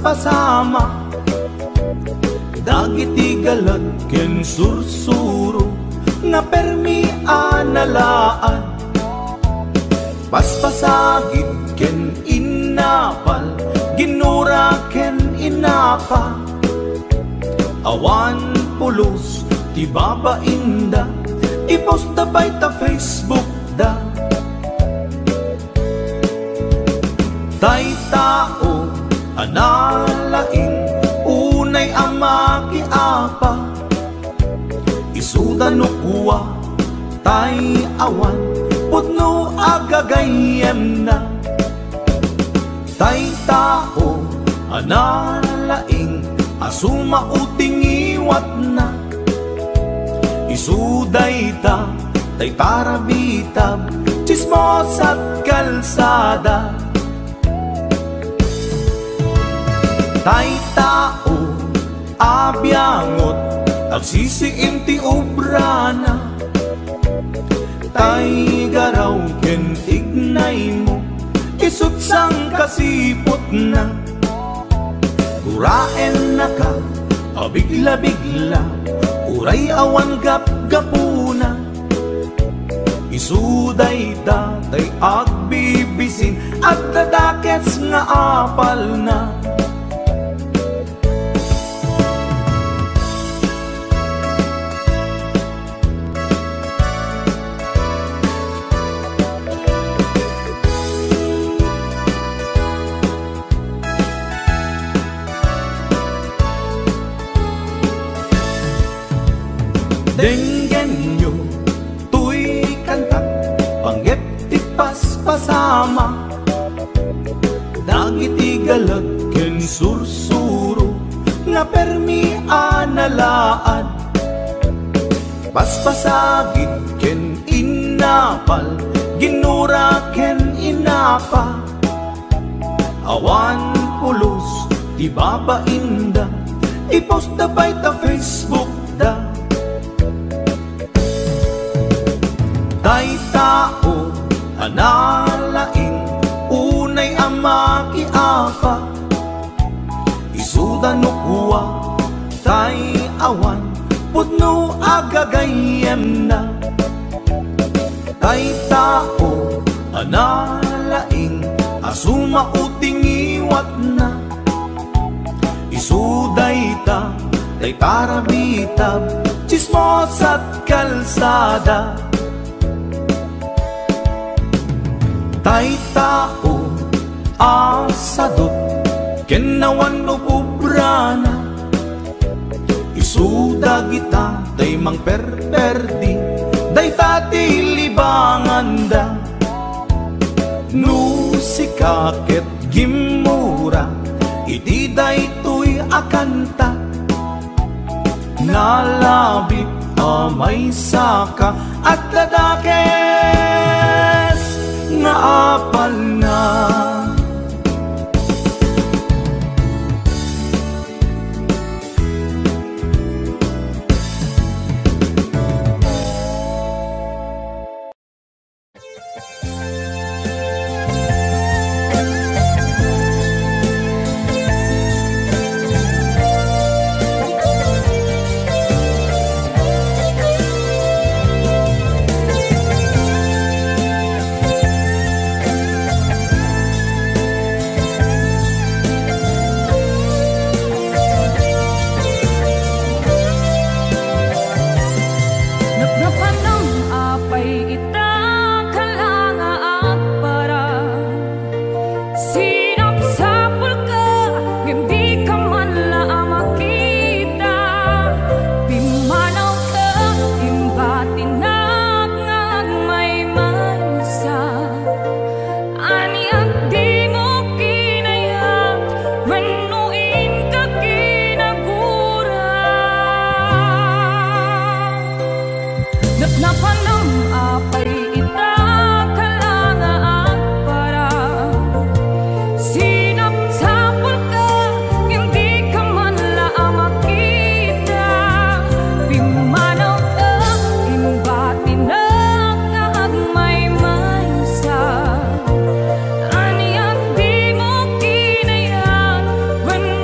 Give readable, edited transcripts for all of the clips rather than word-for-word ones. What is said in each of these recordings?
paspasama, dagiti galat ken sursuro, nga permi analaan, paspasagit ken inapal, ginura ken inapa, awan pulos ti babainda, ipost da bay ta Facebook da. Tay tao analaing, unay ama ki apa, isuda no kuwa tay awan, putno agagayem na. Tay tao analaing, asuma uting iwat na, isuday ta tay tarabitab, chismos at kalsada. Tay tao abyangot, agsisiim ti obrana, tay garaw ken tignay mo, isutsang kasipot na. Uraen na ka, abigla-bigla, uray awan gap-gapuna, isuday datay agbibisin, at dadakets nga apal na. Denggen nyo, tuy kantak, panggep ti paspasama, dagiti galat ken sursuro, nga permi analaan, paspasagit ken inapal, ginura ken inapa, awan pulos ti babainda, ipost da bay ta Facebook da. Tay tao analaing, unay ama ki apa, isuda no kuwa tay awan, putno agagayem na. Tay tao analaing, asuma uting iwat na, isuday ta tay tarabitab, chismos at kalsada. Tay tao asadot, kenawan no pubrana, isuda kita tay mang perperdi, day tati libangan da. No sikaket gimura, iti day tuy akanta, nalabit amay saka, at dadakes nga apal na. When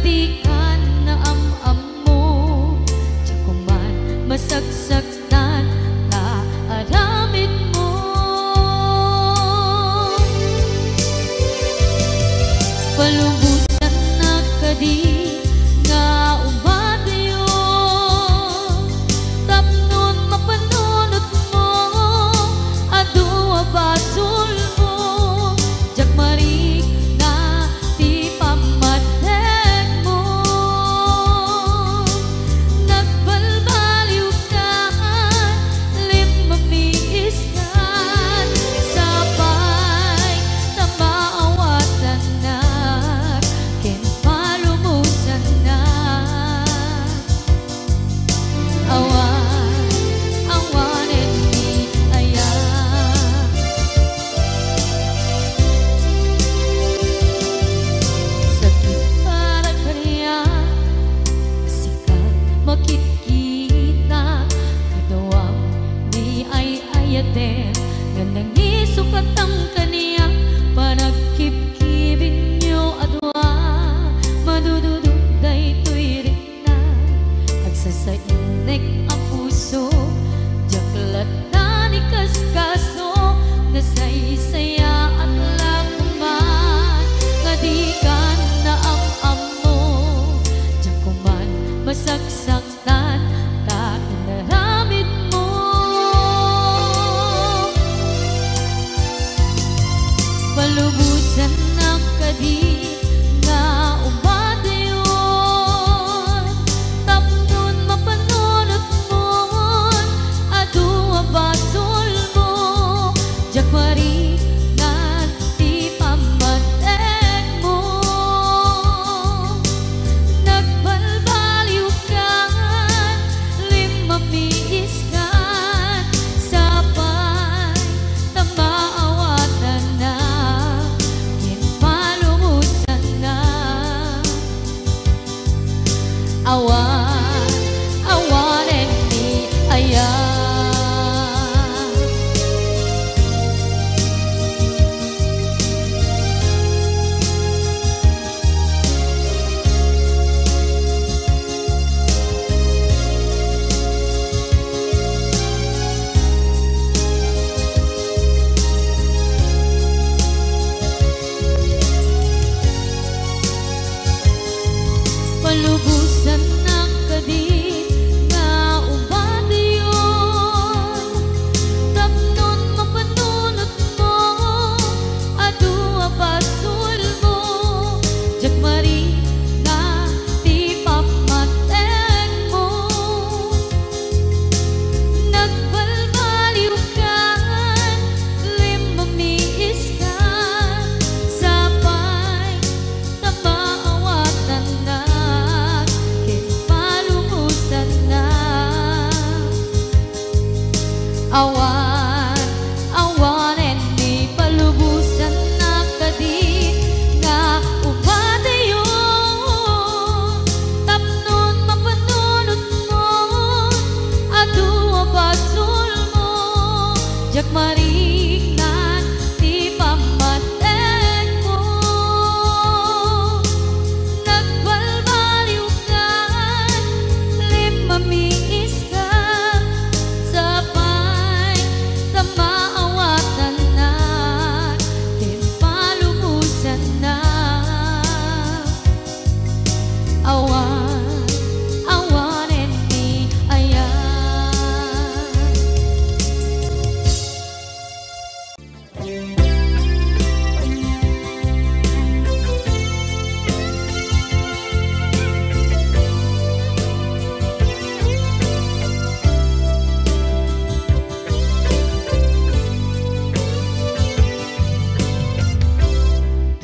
ngadikan na am mo, jakuman masagsagtan na aramid mo. Palubusan na kadi nga umadayo, tapnon mapanunot mo, adua basul mo, jagmarik na di pamadeg mo. Nagbalbaliw ka, limamiis ka, sabay na maawatan na, ken palumusan na. Awan, awanen ni aya, sakit para kaniya, sikat makikita, kadawang ni ay ayaten, nga nangisukat ang kaniya, panagkip-kibin nyo adwa, madududog daytoy rikna, agsasainek ang puso, jaklat na ni kaskaso, nasaysaya at lakuman, ngadikan na am mo, jakuman masagsaktan, ta inaramid mo. Palubusan na kadi nga umadayon, tapnon mapanunot mo, adua basul mo, jagmari na di pamadeg mo. Nagbalbaliw ka, limamiis ka, sabay na maawatan na, ken palumusan na. Awan, awanen ni aya. Palubusan na kadi nga umadayon, tapnon mapanunot mo, adua basul mo, jagmari na di pamadeg mo. Nagbalbaliw ka, limamiis ka, sabay na maawatan na, ken palumusan na. Awan, awanen ni palubusan na kadi nga umadayon, tapnon mapanunot mo, adua basul mo, jagmarik na di pamadeg mo. Nagbalbaliw ka, limamiis ka, sabay na maawatan na, ken palumusan na. Awan, awanen ni aya.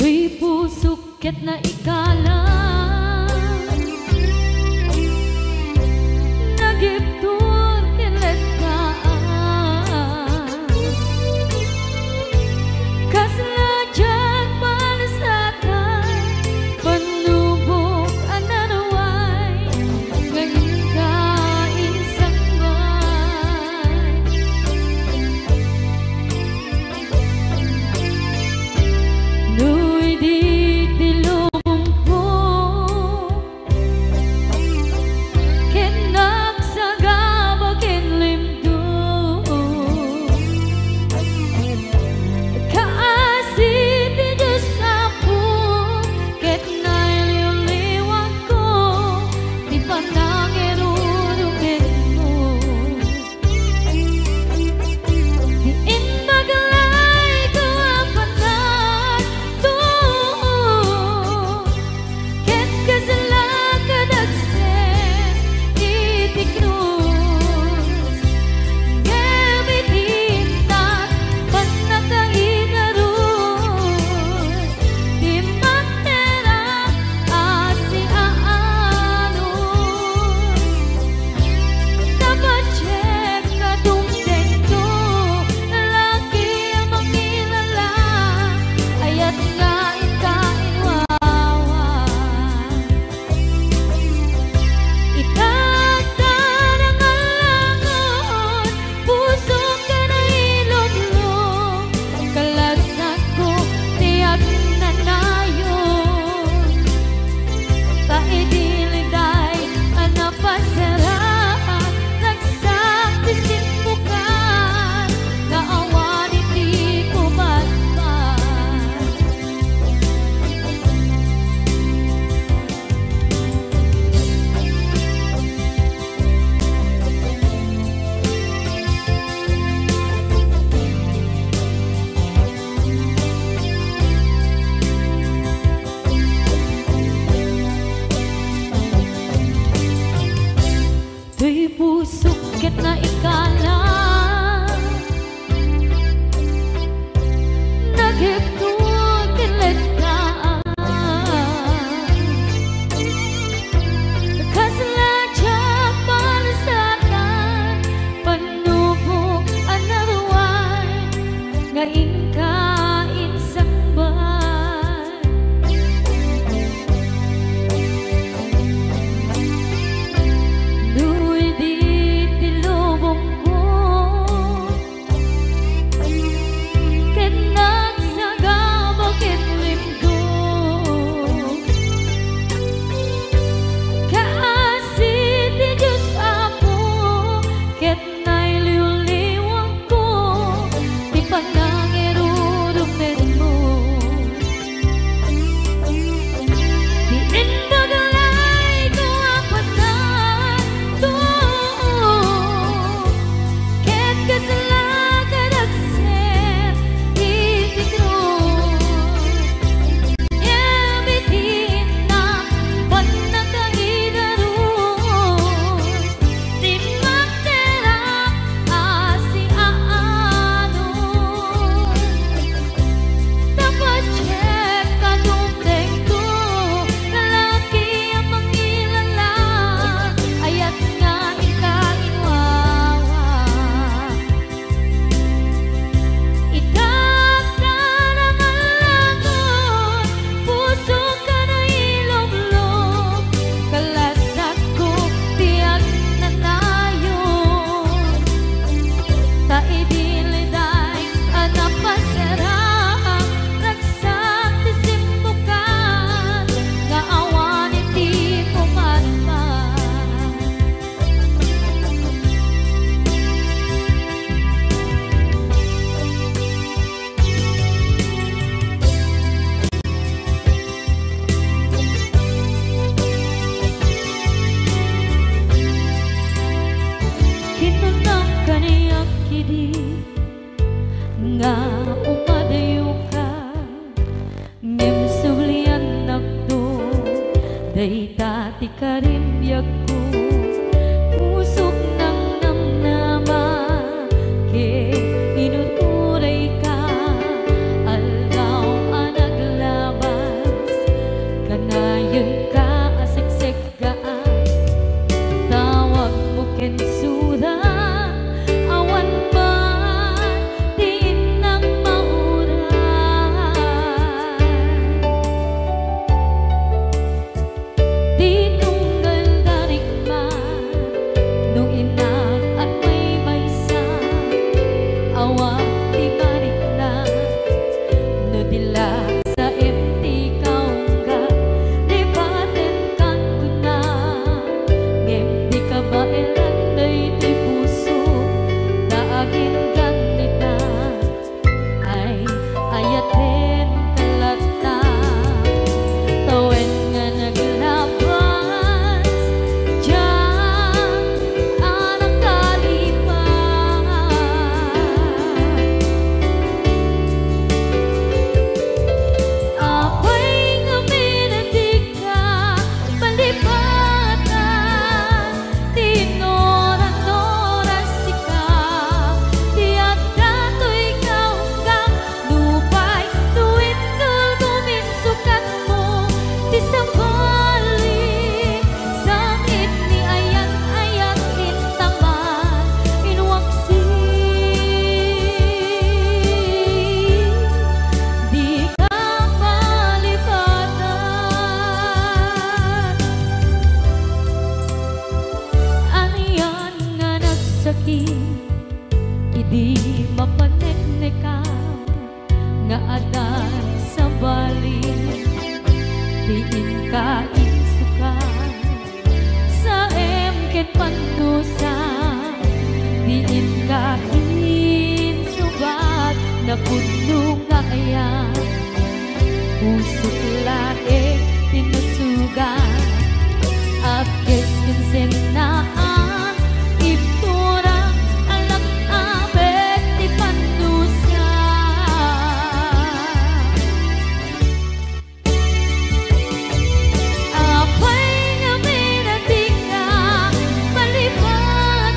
Tuy pusukit na ikalang, nagiptur kinletaan, kaslajan malasatan, panubok ananaway, ngayon kain sangbay. Nuy di tilong pusok ket na ikala nagigtog kiletaan kasla japan satan panubok another one ngain kain sangban duwi di tilubong ko ket nagsagabak ket limgo kaasi ti Diyos ako ket nailiw-liwang ko ti panangirudumit mo di inbagalay ko apatan to ket kasalakan agser itikros yabitin na panagkahidaros di magterap asi aanos dapat check kadumdeng ko lalaki ang mangilala ayat nga ikainwawa itagdan ang alagon puso ka na ilog-log kalasag ko tiyak na nayon taidiliday anapasarap ragsak ti simbukan nga awan iti pumatman kinunang kaniyak kidi nga umadayo ka ngem sublian nakdo dayta ti karimyak ko pusok ng namnama ke inuturay ka aldaw anaglabas kanayon ka aseksek gaan tawag mo ken suda awan man din nang mauran di tunggal darikman nung inak at may maysa awang di marikna no dila sa empty kaungga libaten kan kuna ngem di ka ba elanday ti puso daagin kanita ay ayaten kalata tawen nga naglabas diyan anak kalipan apay nga minatig ka palipatan tinoran-noras ikaw tiyak dato'y kaunggang lupay tuwid kal guminsukat mo ti sabali sangit ni ayan-ayan intaman inwaksi di ka malipatan aniyan nga nagsakit idi mapaneknekan nga adan sa bali diin ka insukan sa emken pantusa diin ka insubat na puno nga ayan pusok lae tinusugan apkes kinsenaan ipturang alak abet ti pandusa apay nga minating ka palipatan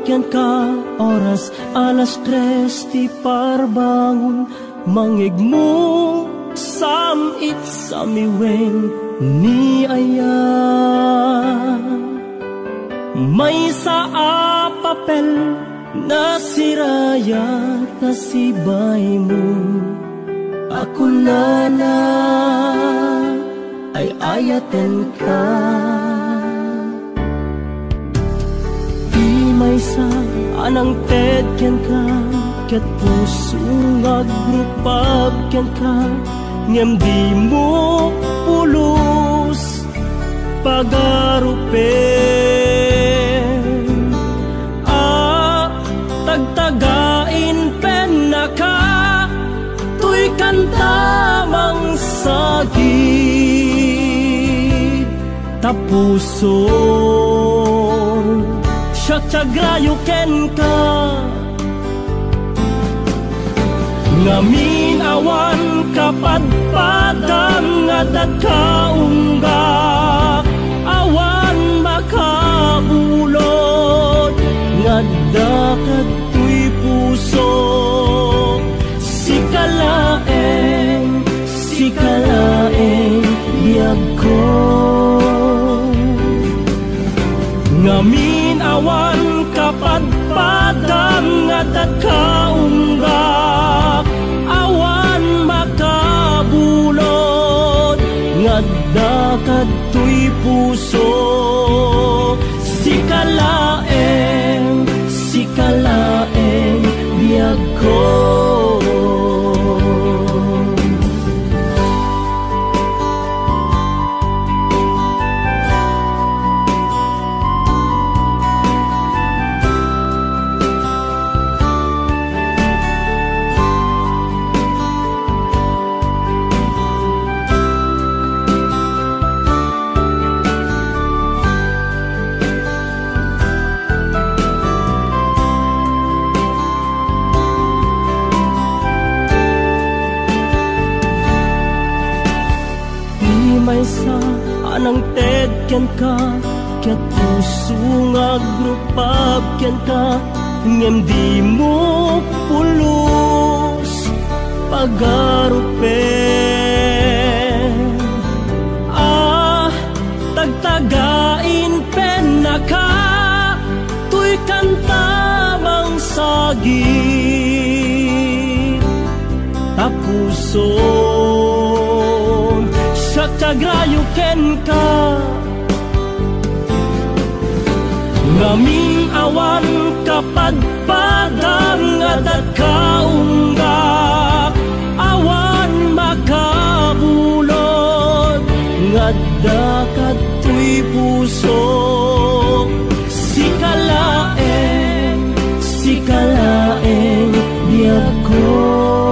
kyan ka oras alas 3 ti parbangon mangigmo samit samiweng ni aya may sa papel na siraya na sibay mo ako na ay ayaten ka di may sa anang tedken ka ket puso ngagrupag ken ka ngem di mo pulos pagarupen tagtagain pen na ka tuy kantamang sagit tapuson siya tiagrayo ken ka ngamin awan kapadpadang adat kaunggak awan makabulod ngadakat tuy puso sikalaeng biyag ko ngamin awan kapadpadang adat kaunggak awan makabulod ngadakat tuy puso sikalaeng biyag ko may sa anang tedken ka ket puso ngagrupag ken ka ngem di mo pulos pagarupen tagtagain pen na ka tuy kantamang sagit tapuson tagrayo ken ka ngaming awan kapadpadang adat kaunggak awan makabulod ngadakat tuy puso sikalaeng biyag ko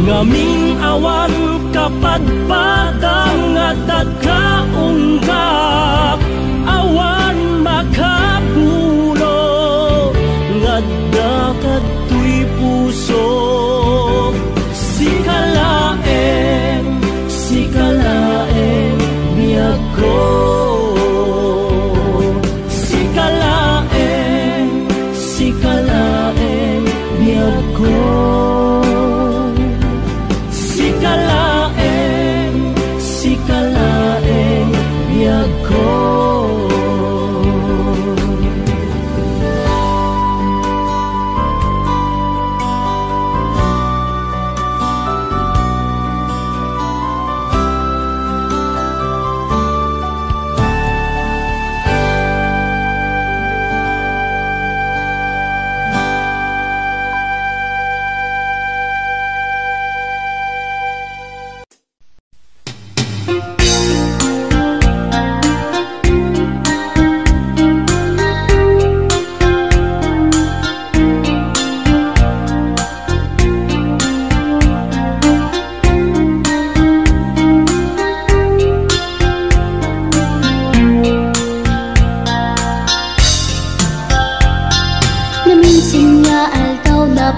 ngaming awan kapadpadang adat kaunggak awan makabulod ngadakat tuy puso sikalaeng biyag ko sikalaeng biyag ko sikalaeng biyag ko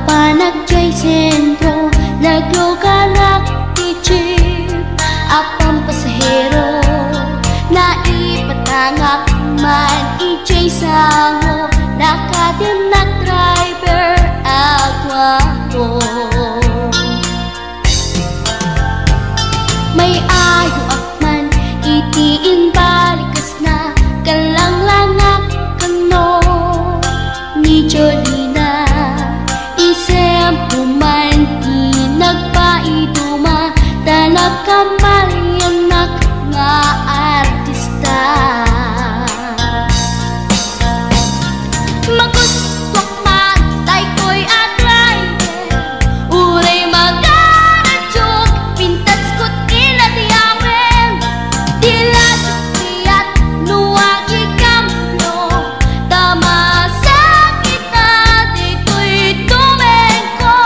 panagchay sentro naglugarak ichip apang pasahero naipatangak man ichip may sango, nakadim na driver agwapo. May ayo akman, itiin balikas na kalanglangak kano ni Jolina. Isem puman di nagpaiduma, talag kamalianak nga artista. Magustwak man tay ko'y atrayer, uray magaradyok, pintas ko't inadiyawen. Dila sukiyat nuwagi kamno, tama sakit na dito'y tumengko.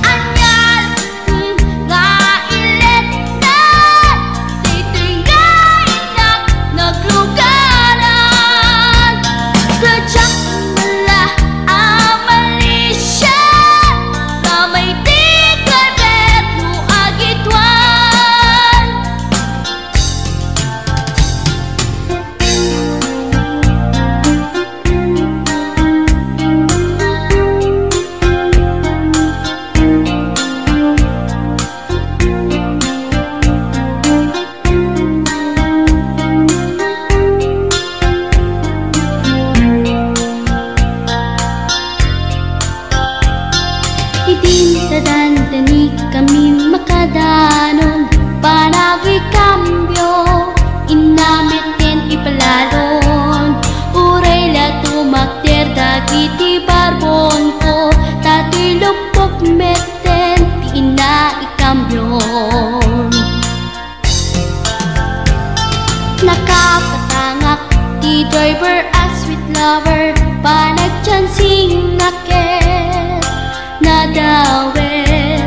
Anyal nga ilet na, dito'y nga inak naglugaran. Radyak mala amalisya, kamay di karbet mo agitwan. Idintadandani kami makadanon, panagay kambyo, inamitin ipalalon. Uray la tumakder dagiti barbon ko, tato'y lupok meten, di ina ikambyon. Nakapatangak di driver as sweet lover, panagchansing naket nadawel.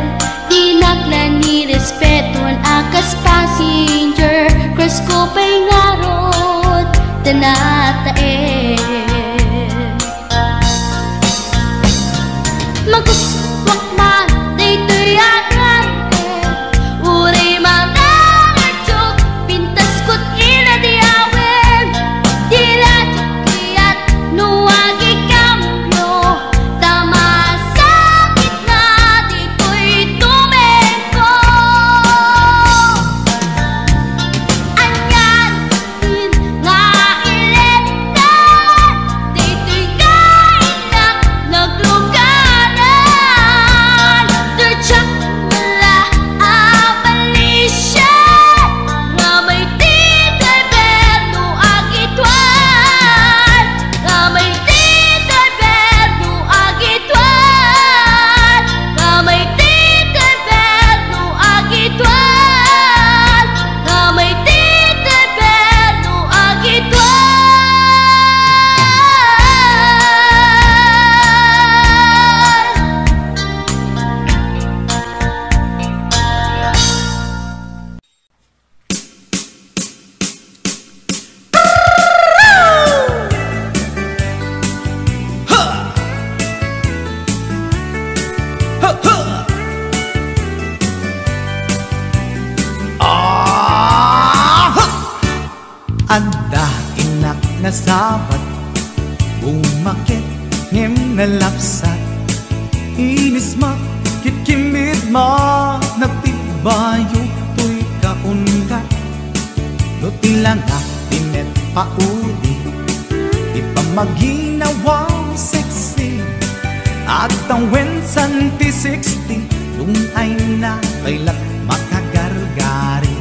Di naklan ni respetuan akas passenger, cross ko pa'y ngarot tanatae. Magustwak man dito'y agrante, uray magaradyok, pintas ko't inadiyawen. Dila jukiyat nuwagi kamyo, tama sakit na dito'y tumengko. Anyan nga ilet na, dito'y kainak naglugaran. Radyak mala amalisya, nga may di driver no agitwan. Nga may di driver no agitwan. Nga may di driver no agitwan. Nga may di driver no agitwan. Anda inak na sabat, umakit ngem na lapsat. Inis ma, kitkimid ma, nagtibayo to'y kaungat. No tilanga, tinet paudi, di pa maginawang sexy. At ang wensan ti 60, nung ay na kailat makagargari.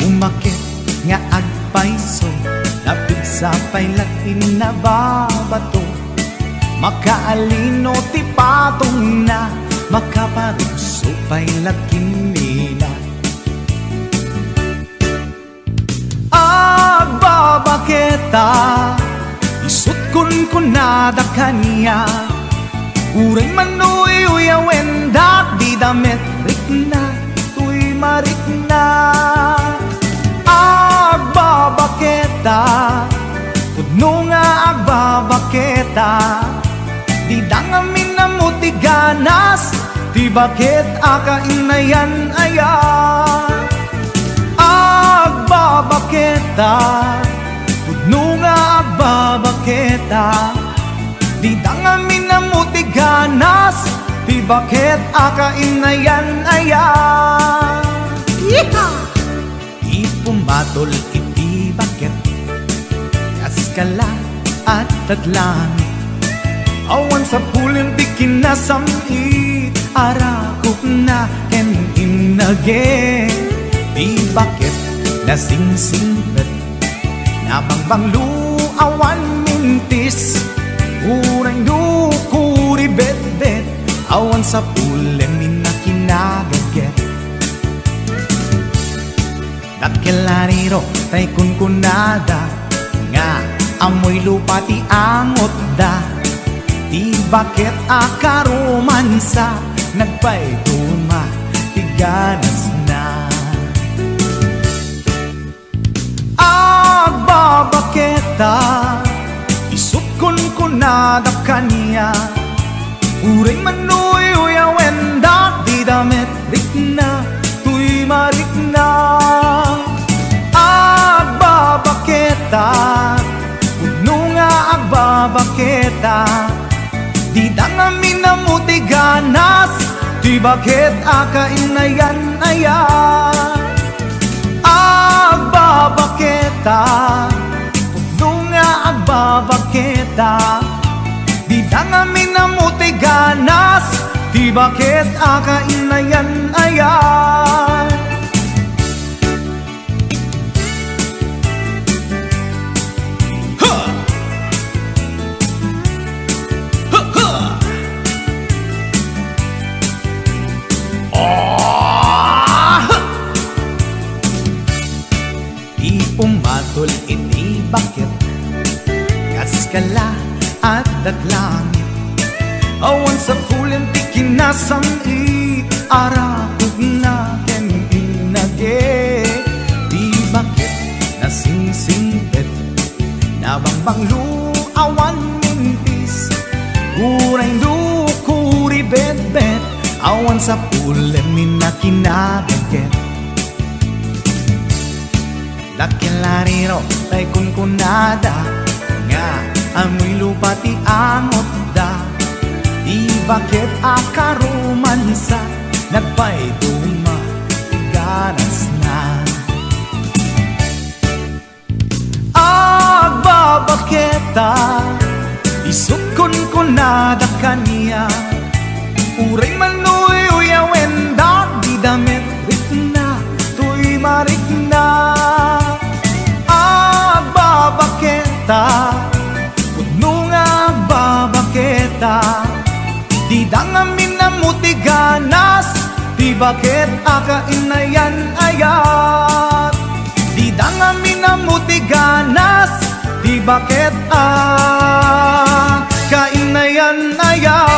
Umakit nga agpaiso, napig sa pailat inababato. Makaalino ti patong na, makaparuso pailat kinina. Agbabaketa, isut kun nada kanya. Uray manuy uyawen dak di damit rikna, tuy marikna. Agbabaketa, kudno nga agbabaketa, di dangamin na mutiganas, di bakit akain na yan aya. Agbabaketa Tudno nga agbabaketa Di dangamin na mutiganas Di bakit akainayan ayan Ipumatol iti bakit Kaskala at taglangit Awan sa pulin di kinasamit Arakok na ken inage Di bakit nasingsingpet Nabangbanglu awan mintis Uray nukuri bet-bet Awan sa pulin minakinagaget Dakilariro tay kunkunada Nga amoy lupa ti angot da Di bakit akaromansa Nagpayduma ti ganas na Agbabaketa Isut kunkunada kanya Uray manuy uyawenda Di damit rikna Tuy marikna Agbabaketa Puno nga agbabaketa Di dangamin na mutiganas Di bakit akainayan ayan Agbabaketa Puno nga agbabaketa Di dangamin na mutiganas Di bakit akainayan ayan Pumatol iti bakit Kaskala at daglangit Awan sa pulin ti kinasamit Arakog na ken inage Di bakit nasingsingpet Nabangbanglu awan mintis Uray nukuri bet-bet Awan sa pulin minakinagaget Dakilariro tay kunkunada Nga amoy lupa ti angot da Di bakit akaromansa Nagpayduma ganas na Agbabaketa Isut kunkunada kanya Uray manuy uyawenda Di damit rikna Tuy marikna Agbabaketa Puno nga agbabaketa Di dangamin na mutiganas Di bakit akainayan ayat Di dangamin na mutiganas Di bakit akainayan ayat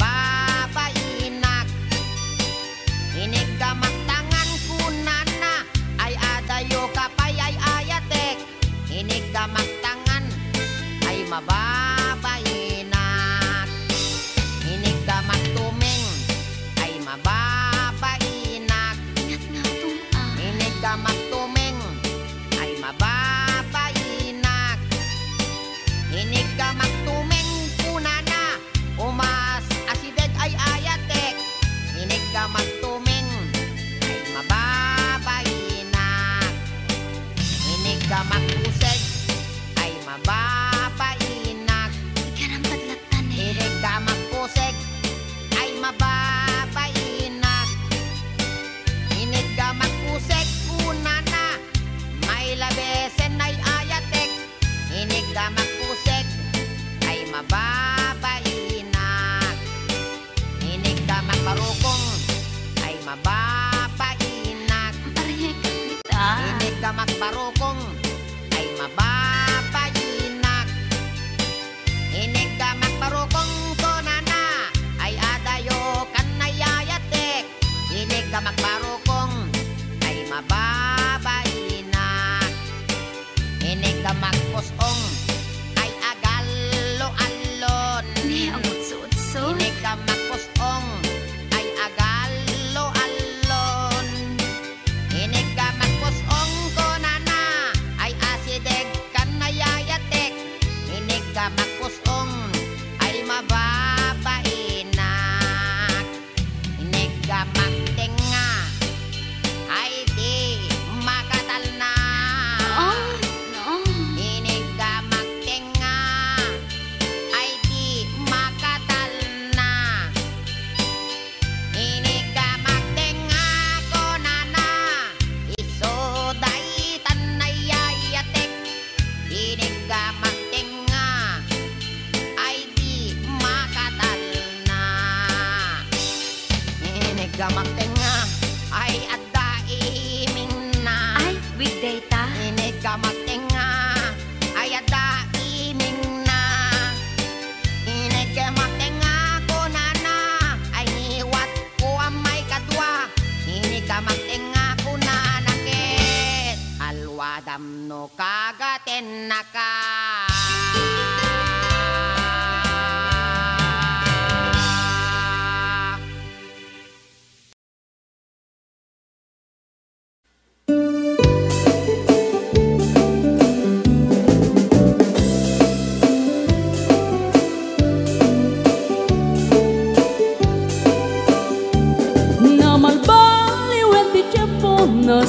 mababainak. Inig ka magtangan kunana, ay adayo kapay ay ayatek. Inig ka magtangan, ay mababainak. Inig ka magtuming, ay mababainak. Ingat nga tumaan. Inig ka magtuming, ay mababainak. Inig ka magtuming kunana, umas asideg ay ayatek. Inig ka magtuming, ay mababainak. Inig ka magpuseg, ay mababainak. Ikarang padlatan eh. Inig ka magpuseg, ay mababainak. Inig ka magpuseg kunana, may labesen ay ayatek. Inig ka magpuseg, ay mababainak. Inig ka magparukong, ay mababainak. Arayay ka kita. Inig ka magparukong, ay mababainak. Inig ka magparukong konana, ay adayo kanayayatek. Inig ka magparukong, ay mababainak. Inig ka magpusong, ay agalo-alon. Ni ang utso-utso. Inig ka magpusong, ay agalo-alon. Inig ka magpusong konana, ay asideg kanayayatek. Inig ka magpusong, ay mababainak. Inig ka magtenga, ay di makatalna. Oh, no. Inig ka magtenga, ay di makatalna. Inig ka magtenga konana, isoday tanayayatek. Inig ka magtenga, ay di makatalna. Inig ka magtenga, ay adda iming na. Ay, weekday ta. Inig ka magtenga, ay ada iming na. Inig ka magtenga kunana, ay niwat ko ang may kadwa. Inig ka magtenga kunana ket, alwadam no kagaten na ka.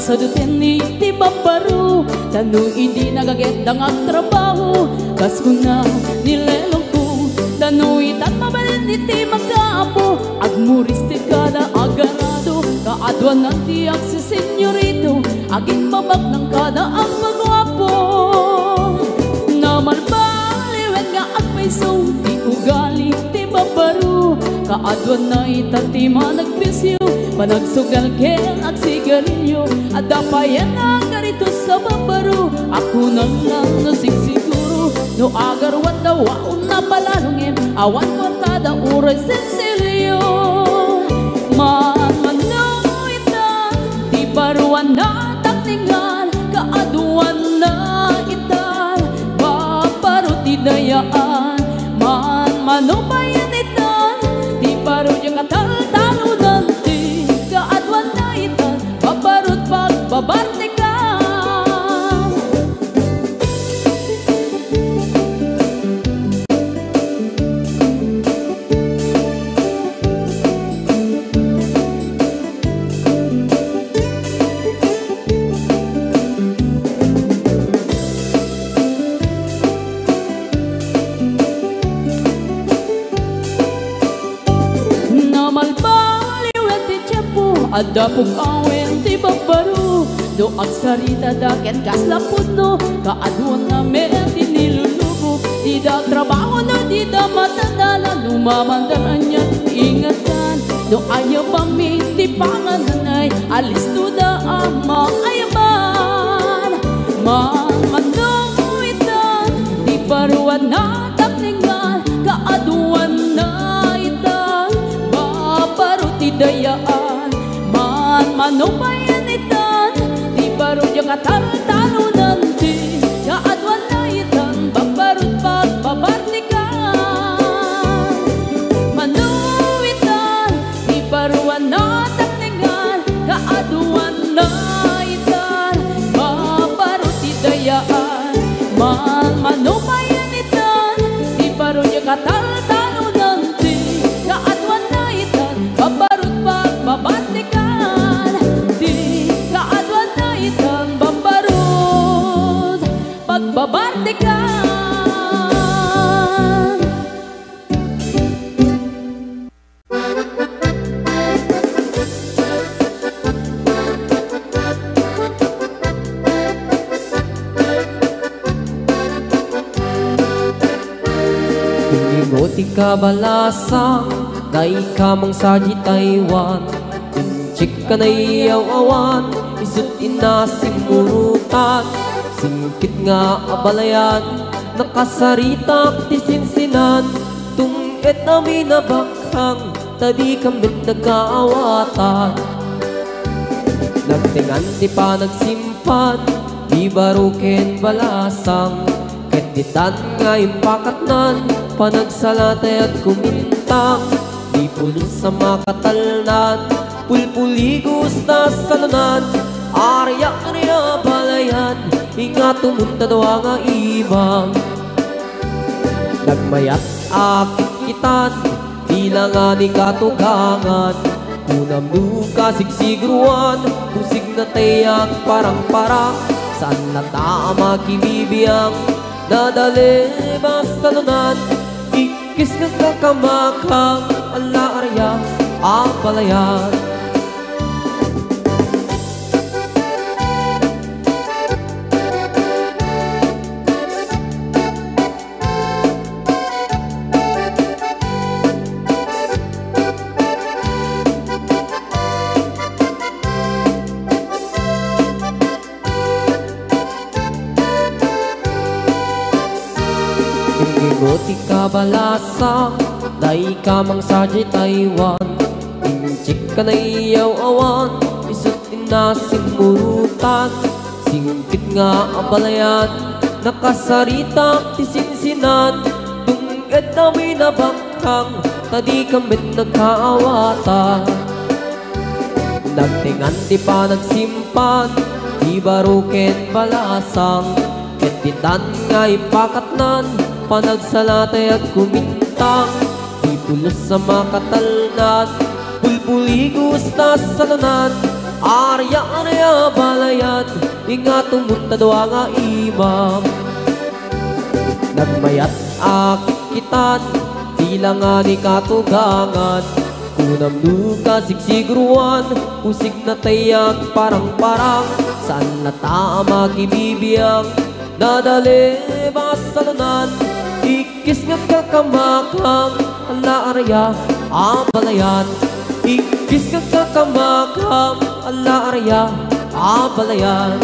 Sa duteni ti babaru, tanong hindi nagaget ang trabaho. Kas ko na nilelong ko, tanong itat mabalin iti magkaapo. Agmuris ti kada agarado, kaadwan ng tiyak si senyorito. Aging babag ng kada ang pagwapo. Naman baliwen nga agpaiso, ti ugali ti babaru. Kaadwan na itati managpisyo, panagsugal kel at sigarilyo. At dapayan ang ganito sa babaro, ako na lang nasigsiguro. No agarwan daw waon na palalungin, awan kortada uray sensilyo. Manmano ita, di baruan na taktingan, kaaduan na ita, babaro ti dayaan. Manmano bayan ita, di baro yung katal-talunan, di kaadwan na ita, babarot pagbabarte ka. Ada pong awen ti babaru, do agsarita daket kaslapod no, kaadwan nga mer ti nilulubo. Di da trabaho no, di da matandala, lumamandaran niya ingatan. Do ayaw pami ti pangananay, alis to da ama ayaman. Manmanong itan, di baruan na takningan, kaadwan na itan, manupayanitan di baro niya katal-talunan di kaadwan na itan babarut pagbabartikan manuwitan di baruan na takningan kaadwan na itan babarut idayaan manupayanitan di baro niya katal-talunan di kaadwan na itan babarut pagbabartikan di kaadwan na itan babarut pagbabartikan. Ingoti ka balasang day kamang saji Taiwan Inchik ka na iyaw awan isut inasimurutan singkit nga abalayan nakasaritak tisinsinan tungit namin na bakhang tadi kambit nagkaawatan nagtingan di pa nagsimpan di baruken balasang keditan nga impakatnan panagsalatay at kumintang di pulos sa makatalnan pulpuligos na salunan arya niya balayan ingat tumunta daw nga ibang nagmayat akit kitan di lang ni katugangan kunam duka sigsigruan pusig na tayak parang-parang saan na tama kinibiyang nadali basta lunan ikis nga kakamakang ala arya ang palayan Ingoti ka balasang day kamang saji Taiwan Inchik ka na iyaw awan isut inasimurutan singkit nga abalayan nakasaritak tisinsinan tunged namin na bakhang tadi kambit nagkaawatan nagtingan di pa nagsimpan di baruken balasang keditan nga ipakatnan panagsalatay at kumintang di pulos sa makatalnan pulpuligos na salunan arya niya balayan ingat tumunta daw nga imam nagmayat akit kitan di lang ni katugangan kunam duka sigsigruan pusig na tayak parang-parang saan na tama kibibiyang nadali basalunan ikis nga kakamakang ala arya ang balayan ikis nga kakamakang ala arya ang balayan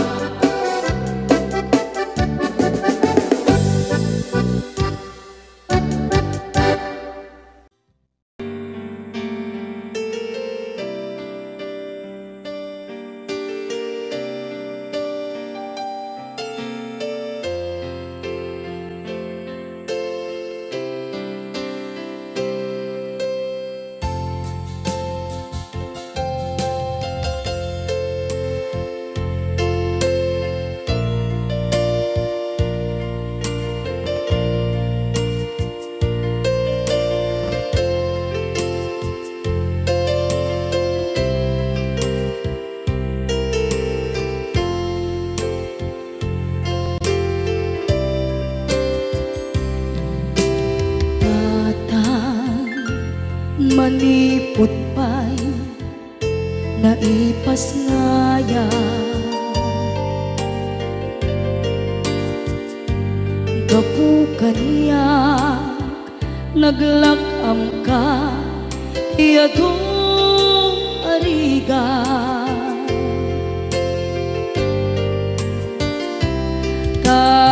manipot pa'y naipas ngaya gapu kaniyak naglakam ka iyadong ariga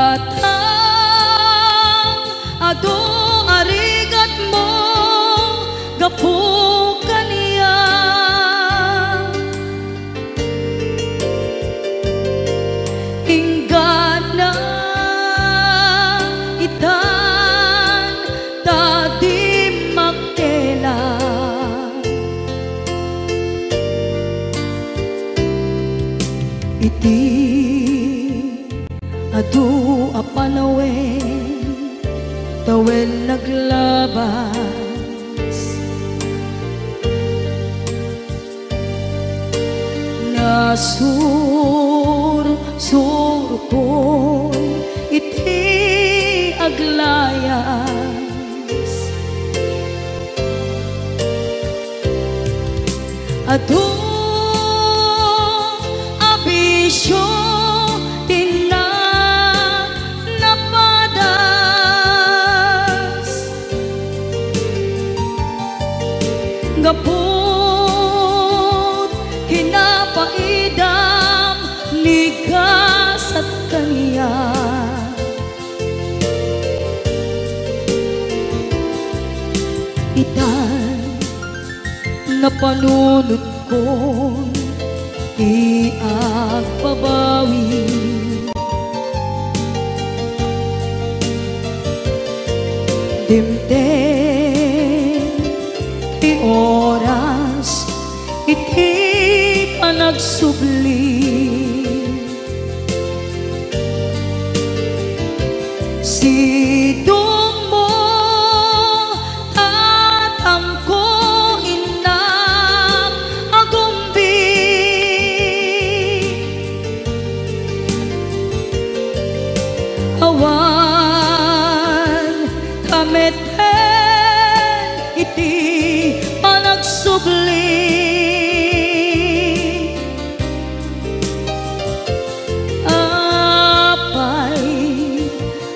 katang ado arigat mo gapu kaniya iti adu apanawen tawen naglabas nasur ko iti aglayas adu abisyo gapot kinapaidam nigas at kaniya itan napanunod ko di agbabawi dimdem ti oras iti panagsubli sidong mo tatangko inang agumbi awan kameten iti panagsubli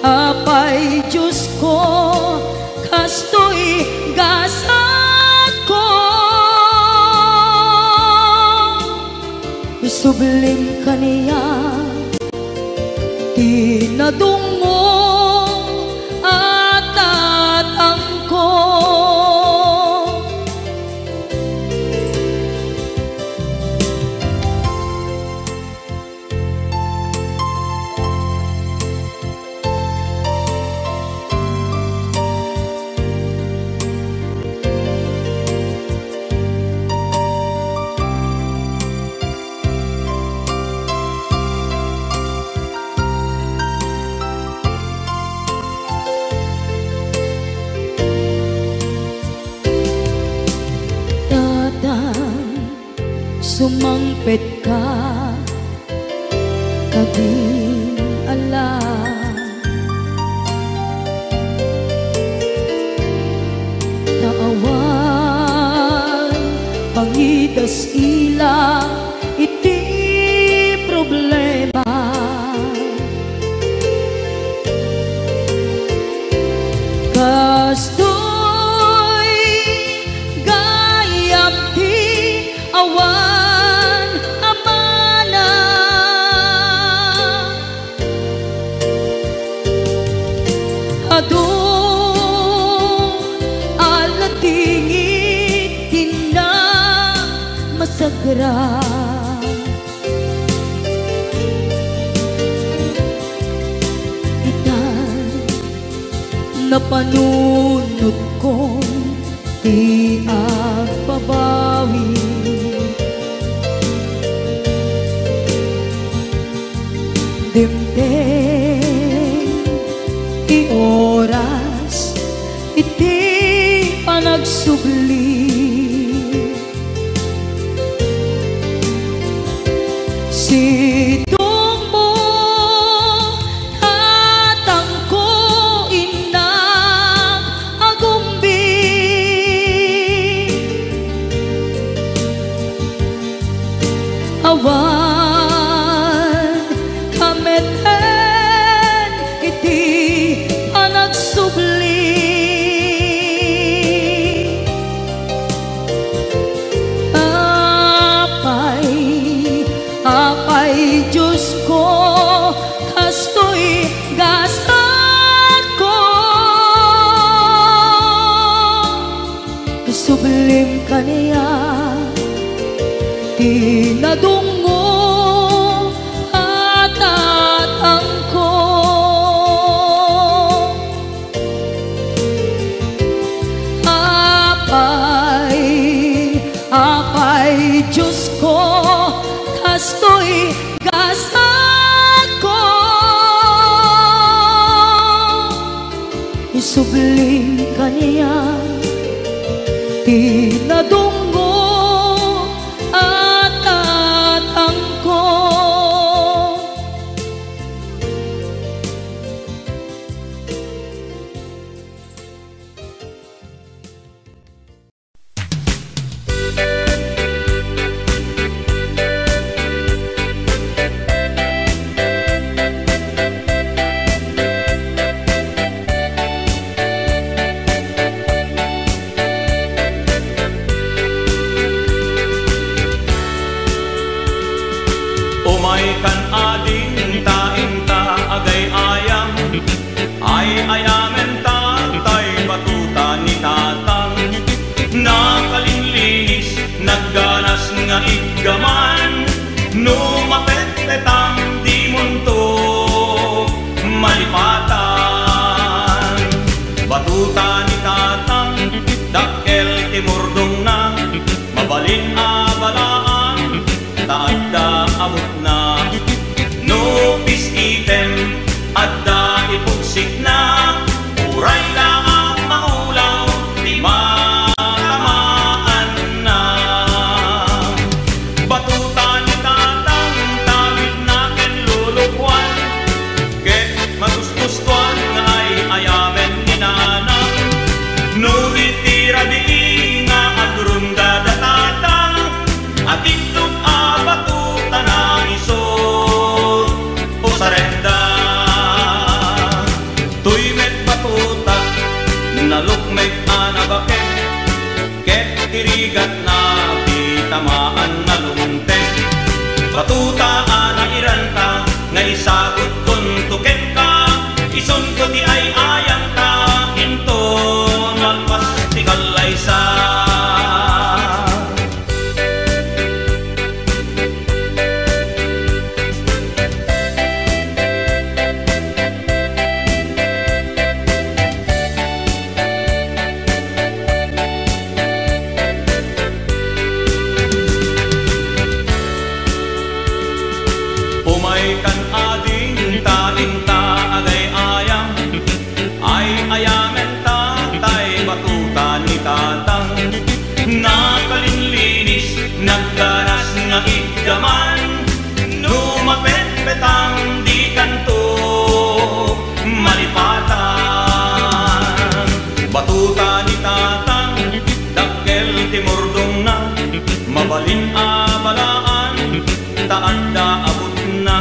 apay Diyos ko kastoy gasat ko isublim kaniya tinadungo at tatangko sumangpet ka kadin alam naawan pangidas ila iti problema kastoy gayam ti awan adu alatingit tina masagra itan napanunod ko di agbabawi dimdem ti oras iti panagsubli sidong mo tatangko inang agumbi awan kameten iti panagsubli apay Diyos ko kastoy gasat ko isublim kaniya tinadungo at tatangko apay Diyos ko kastoy gasat sublim kaniya tinadunggo at angko. Umay kan ading taing-ta agay ayam, ay ayamen tatay batuta ni tatang. Nakalinlinis, nagganas nga iggaman, numapet-petang di munto malipatan. Batuta ni tatang, dakkel timurdong na, mabalin abalaan, taadda amot na. No peace item, adda ipugsik na, uray lang ang maulaw, di matamaan na. Batuta ni tatang, tawid na ken lulukwan, ket magusgustuan nga ay ayamen ni nanang. No itira di nga agrunda da tatang, at itlog abatuta na isot o sarenda. Tuy met batuta, nalukmek anabaket, ket tirigat na bitamaan na lumtek. Batuta anairanta, nga isagot tuntuken ka, ison ko di ay ayang ka, inton malpas ti kalaysa. Umay kan ading taing-ta agay ayam, ay ayamen tatay batuta ni tatang. Nakalinlinis, naggaras nga iggaman, numapet-petang di kanto malipatan. Batuta ni tatang, dakkel timurdong na, mabalin abalaan, taadda abot na.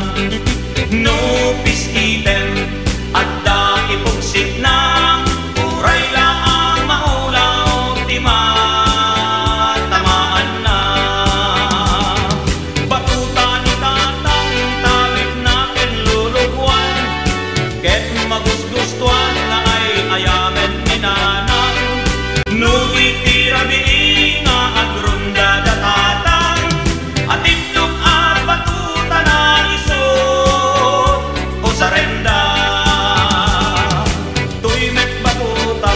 No peace item, adda ipugsik na, uray lang ang maulaw, di matamaan na. Batuta ni tatang, tawid na ken lulugwan, ket magusgustuan na ay ayamen ni nanang. No itira di nga agrunda da tatang, at itlog abatuta na isot o sarenda. Tuy met batuta,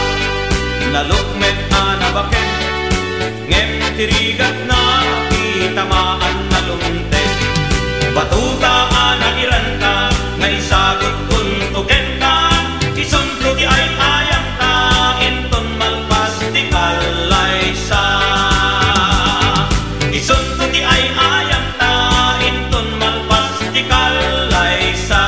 nalukmet anabaket, ngem tirigat na itamaan na lumtek. Batuta anairanta, nga isagot tuntuken ka, ison ko di ay ayang ka, inton malpas di kalaysa. Ison ko di ay ayang ta, inton malpas di kalaysa.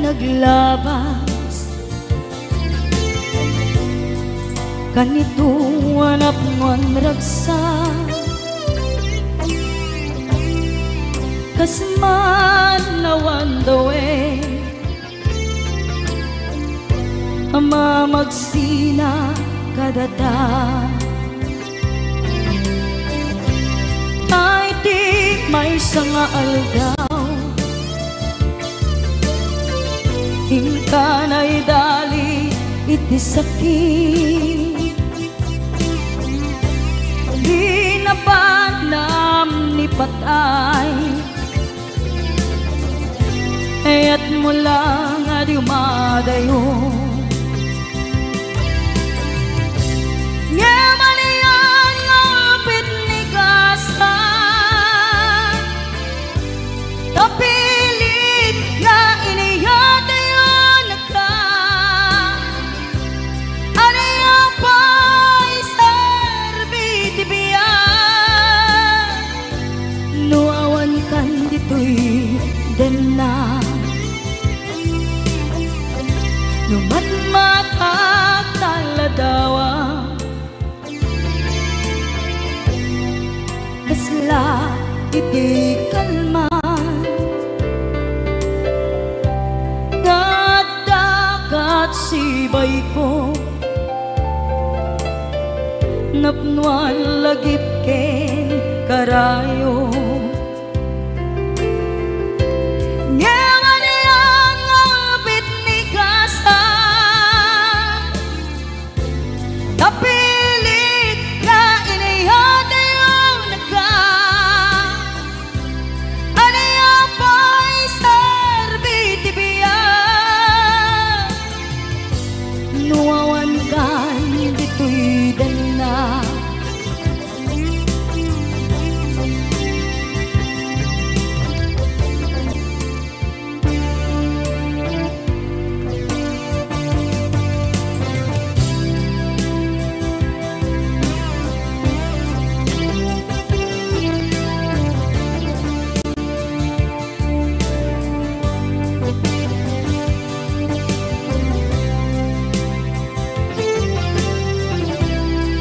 naglabas kanito anak man ragsa Kas man nawan dawe ama magsina kadata ay di may sanga aldaw ingkanay dali iti sakit di napanam ni patay at mula nga di umadayo nga maniyan nga pitnigasan tapilit nga iniyatayo naka aniya pa'y serbitibiyan nuawan kan dito'y den na numatmatak taladawa kasla iti kalman dagat sibay ko napnuan lagip ken karayo tapilit na inihatayo naka aniya pa'y serbitibiyan nuawan kan dito'y dana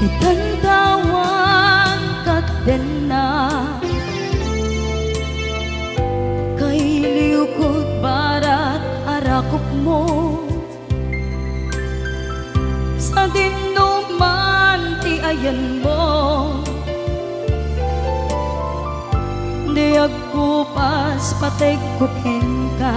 itantawan kat den na kay liukod barat arakop mo sa dinuman ti ayan mo di agkupas patay kukin ka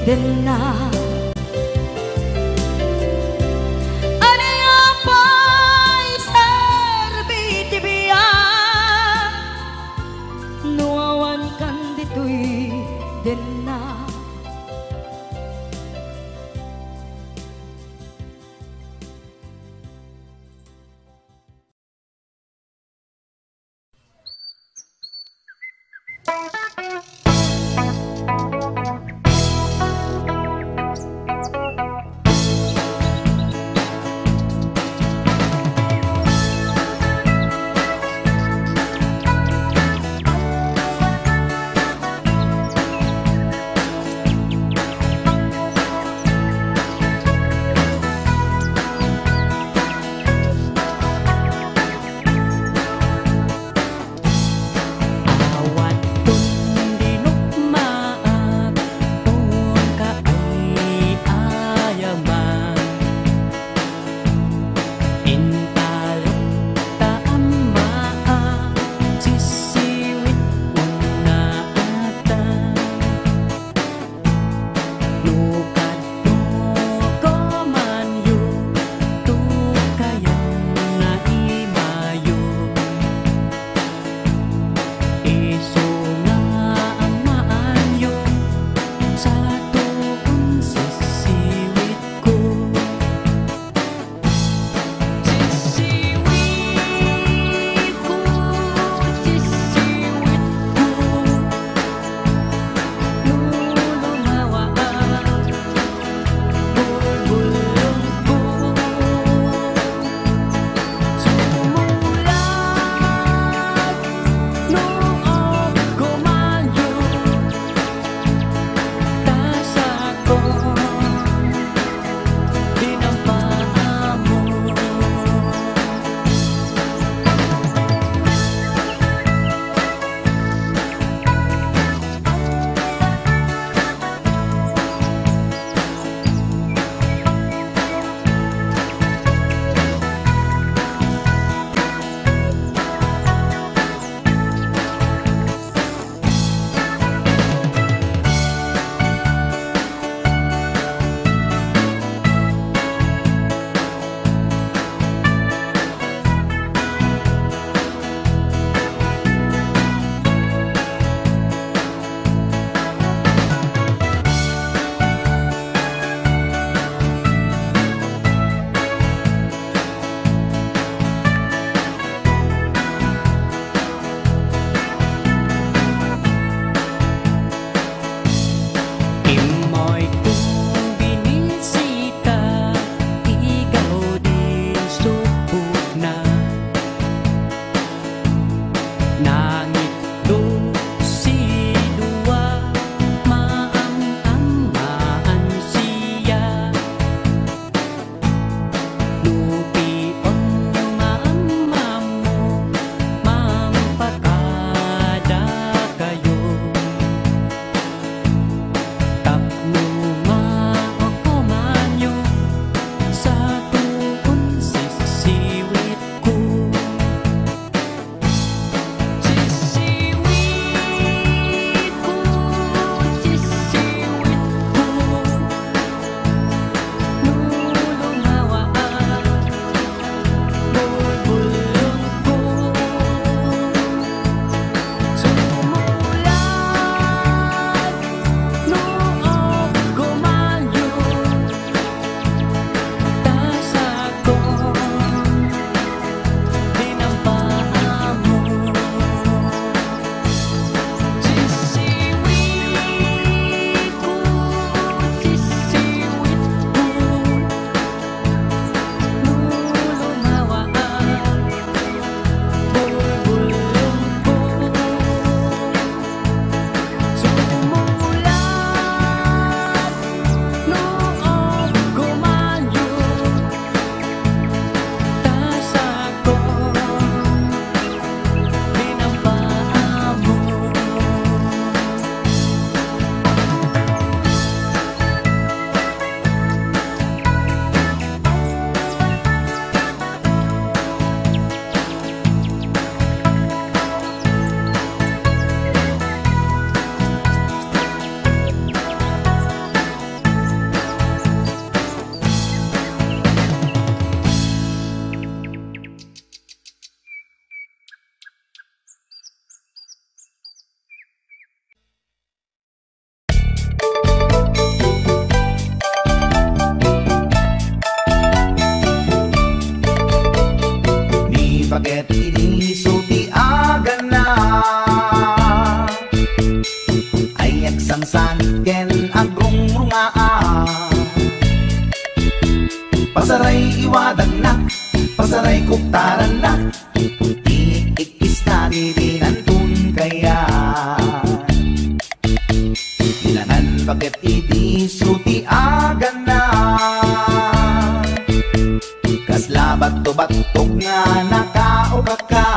den na aniya pa'y serbitibiyan nuawan kan dito'y den na pasaray iwadag na, pasaray kuktaran na, iikis na dirinantun kaya. Ilangan bakit idisuti agan na, kasla bato-batog nga nakaukaka.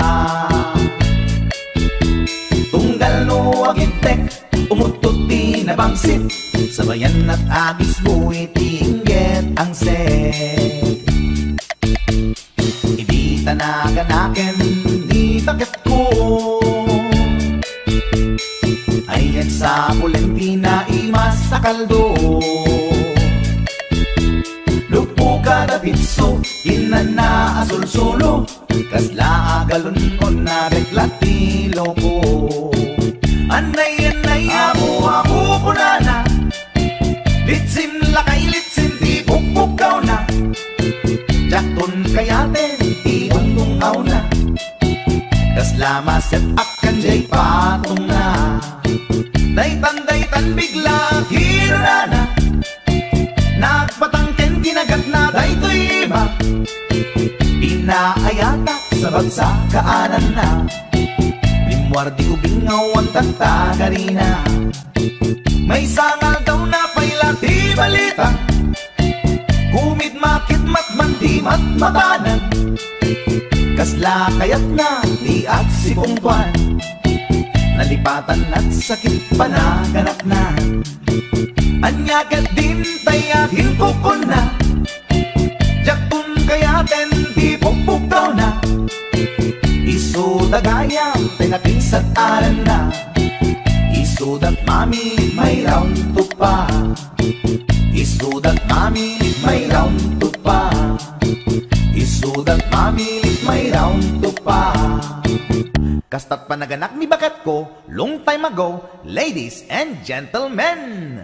Tunggal no agintek, umututi na bangsit, sabayan at agis buwi tingget ang set. Hindi tanaganaken, di bakit ko ayan sa Pulentina imas sa kaldo. Lupo kada pinso, inana asul-sulo, kasla agalon o na reklatilo ko. Anay-anay ako punana, litsin lakay litsin di pukpukaw na, jakton kayaten di ungtungaw na, kasla maset akan jay patong na. Daytan bigla kirana, nagpatangken kinagat na daytoy iba, pinaayata sa bagsakaanan na, limwardi ubingaw ang tagtagarina. May sangal daw na pailati balita, kumit makit matman di matmatanan, kasla kayat na di at si pungkwan, nalipatan at sakit panaganap na. Anyagat din tayahin ko na, jaktun kayaten di pukpukaw na, isudagayam tinakinsat aran na, isudat mami may round to pa, isudat mami may round to pa, isudat mami may round to pa. Kastat panaganak mi bakat ko long time ago, ladies and gentlemen.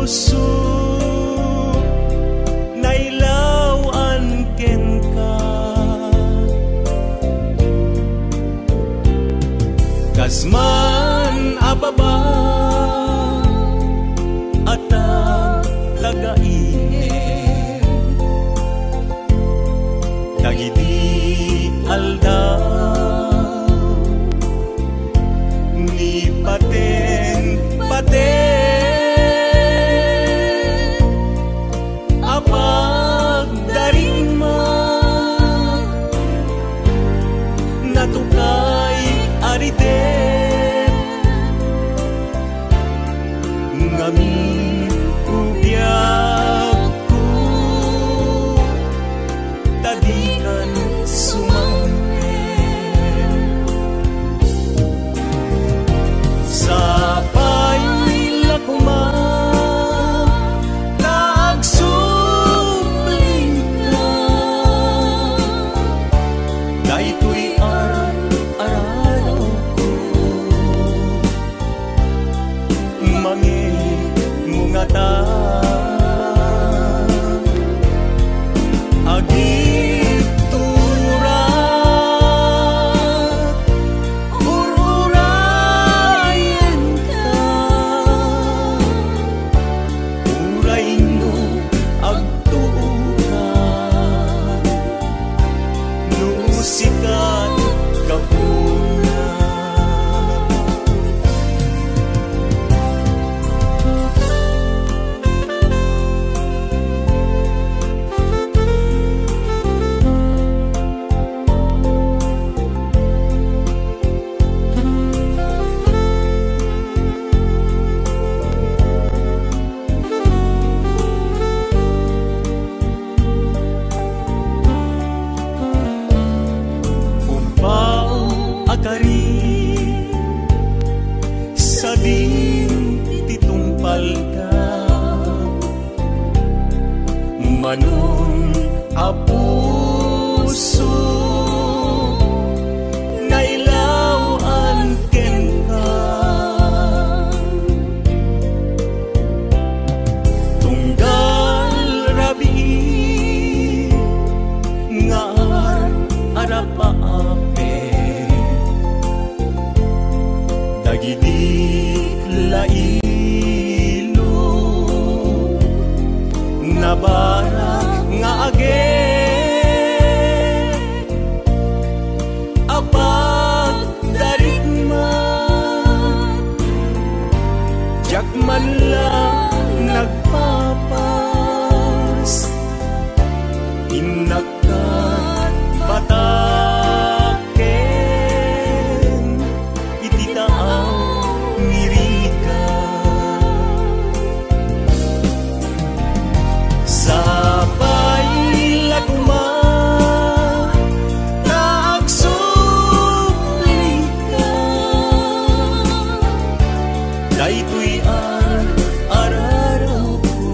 puso nailawan ken ka kasman ababa at lagain dagiti alda ni paten apag darima natukay ariden ngamin ubyak ko tadikan sumangkin sa paila kuma nagsubling ka daytoy araw ko mangi mungatan agit turat ururayan ka uray no agtuukan no sikat kapuna akari sa din titumpal ka manon apuso nailawan ken ka tunggal rabi nga arapaape dagiti lailo nabara nga age apag darigma jakman lang nagpapas inakat bataken ititaang nirika sa paila kuma nagsubling ka daytoy araraw ko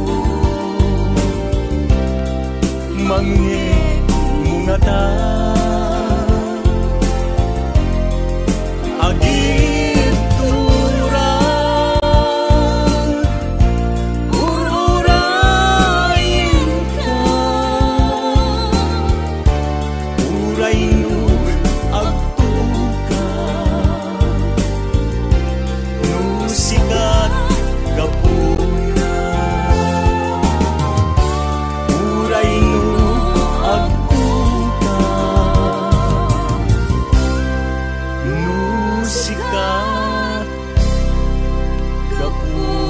mange mungatan agit turat ururayin ka uray no agtukan no sikat kapuna uray no agtukan no sikat kapuna.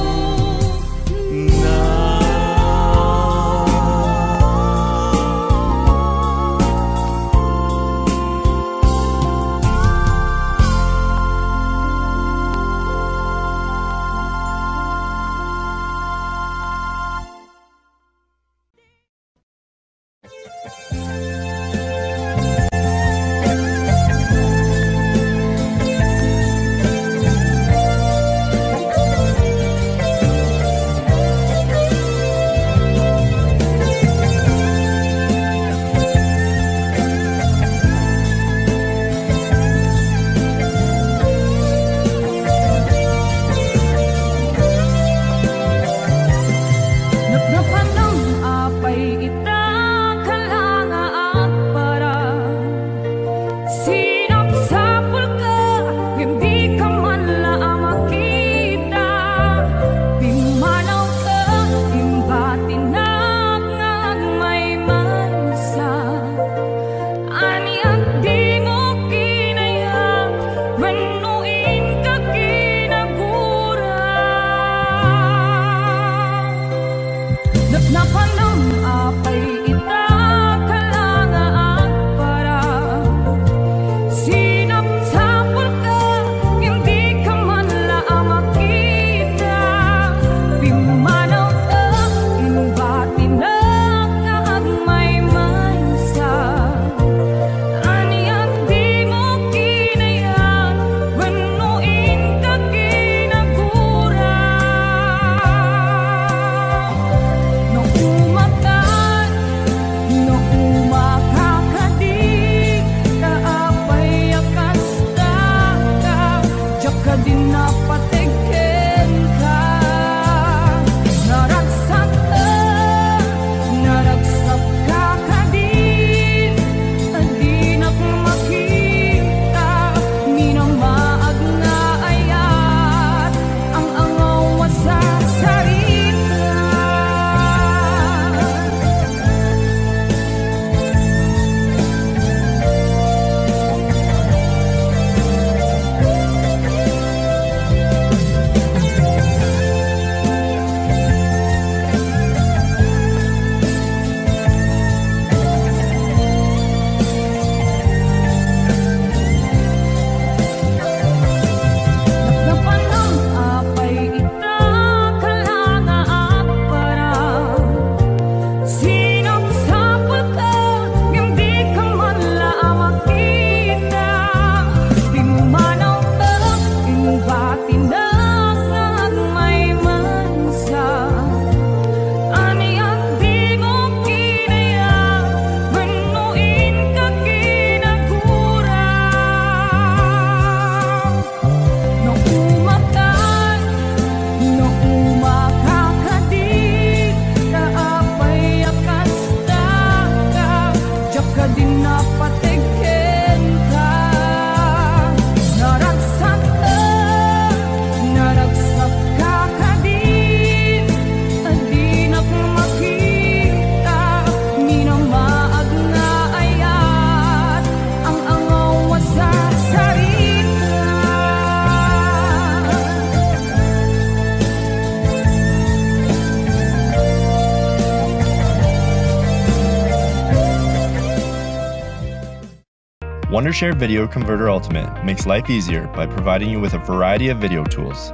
Wondershare Video Converter Ultimate makes life easier by providing you with a variety of video tools.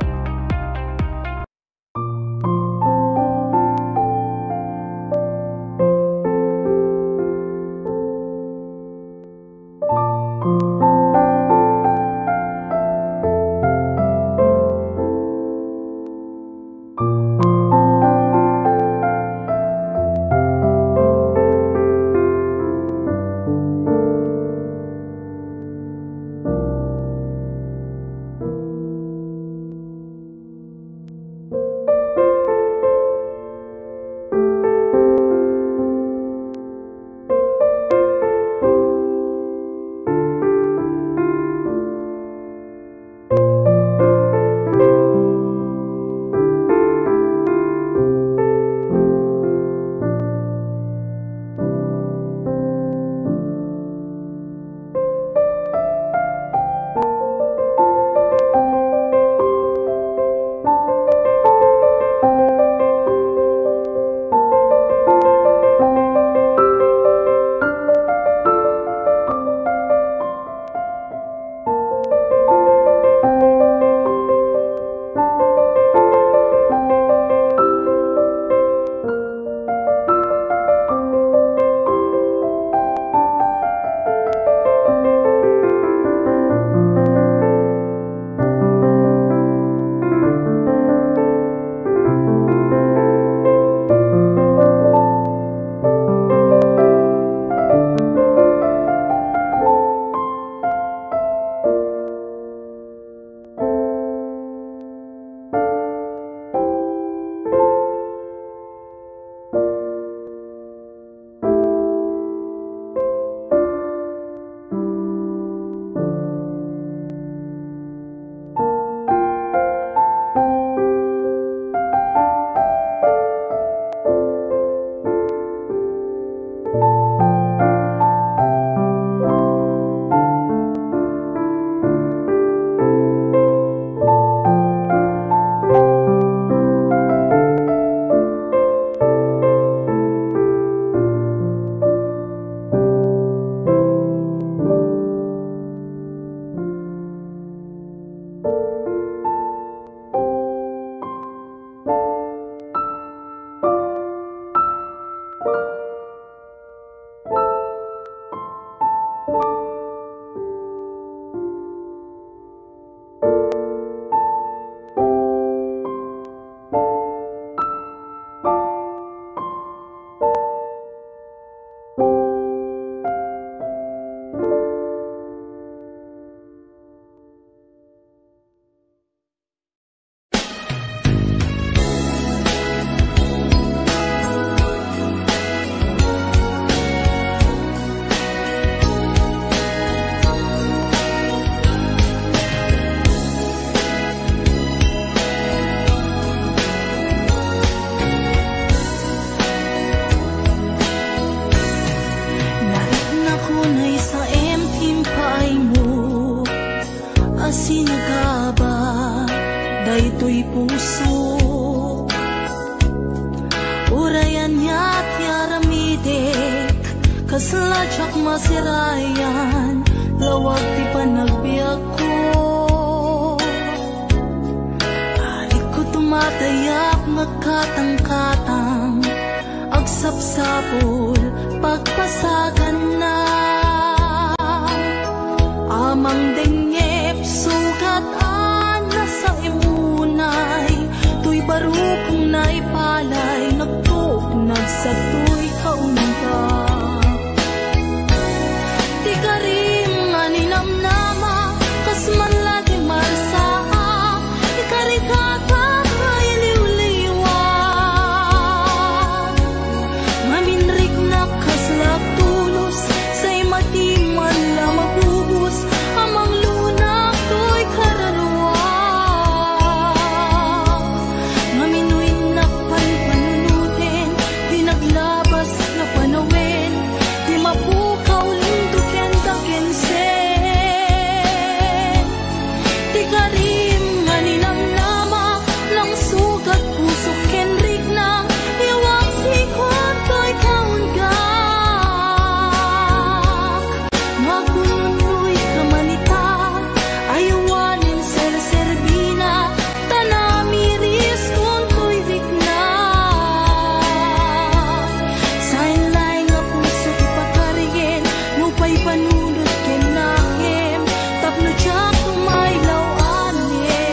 daytoy puso. Urayan niya't yaramidek, kasladyak masirayan, lawag ti panagbiag ko. Alit ko tumatayak, nagkatang-katang, agsapsapol, pagpasagan na. Amang dengep, sugat-an na sa imunay, tuy baro kong naipalay, nagtuknag sa tuy kaunta. Di ka rin nga ninamnama, kas man lagi marsaa, ikarikata ay liwliwa. Maminrik na kaslak tulos, sa'y matiman la mabubos, amang lunak to'y kararwa. Maminoy na panpanunutin, di naglabas na panawin, di mapukaw linduken dakensen. Di ka rin nga ninamnama, lang sugat puso kenrik na, iwang sikot ko'y kaunggak. Magunoy ka manita, ayawanin ser-serbina, tanamiris kung ko'y rikna. Sain lay nga puso ipakarigen, nupay panunod ken nakem, tapno tiyak tumaylaw anin.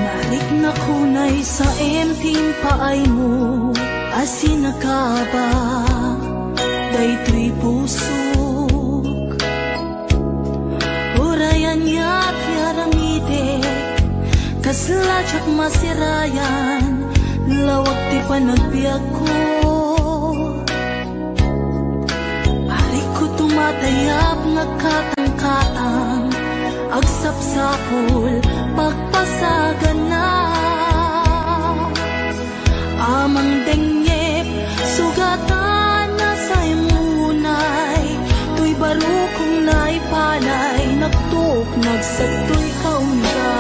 Narik na kunay sa empting paay mo, asin na ka ba, daytoy pusok. Urayan niya't yaramidek, kasladyak masirayan, lawag ti panagbiag ko. Arik ko tumatayap, nagkatang-katang, agsapsapol, pagpasagan na. Amang dengep, sugatan na sa imunay, tuy baro kong naipalay, nagtuknag sa tuy kaunta.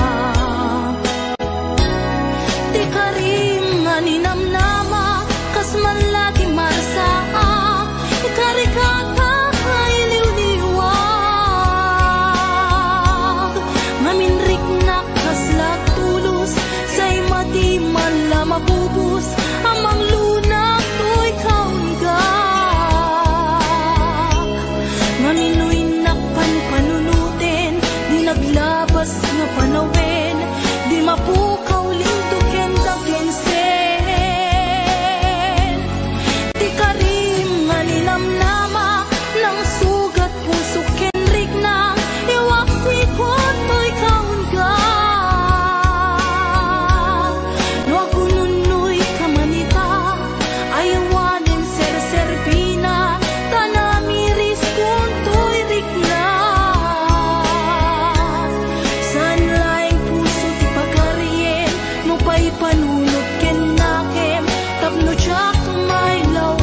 Di ka rin nga ninamnama, kas man lagi marsaa, ikarikata ay liwliwag. Maminrik na kaslak tulos, sa'y matiman la mabubos, amang lunak to'y kaunggak. Maminoy na panpanunutin, di naglabas nga panawin, di mapukaw linduken dakensen. Di ka rin nga ninamnama, lang sugat puso kenrik na, iwak sikot to'y kaunggak. No agununoy ka manita, ayawanin ser-serbina, tanamiris kung to'y rikna. San laing puso ti pagkarien, no pa'y panunod ken nakem, tapno tiyak tumaylaw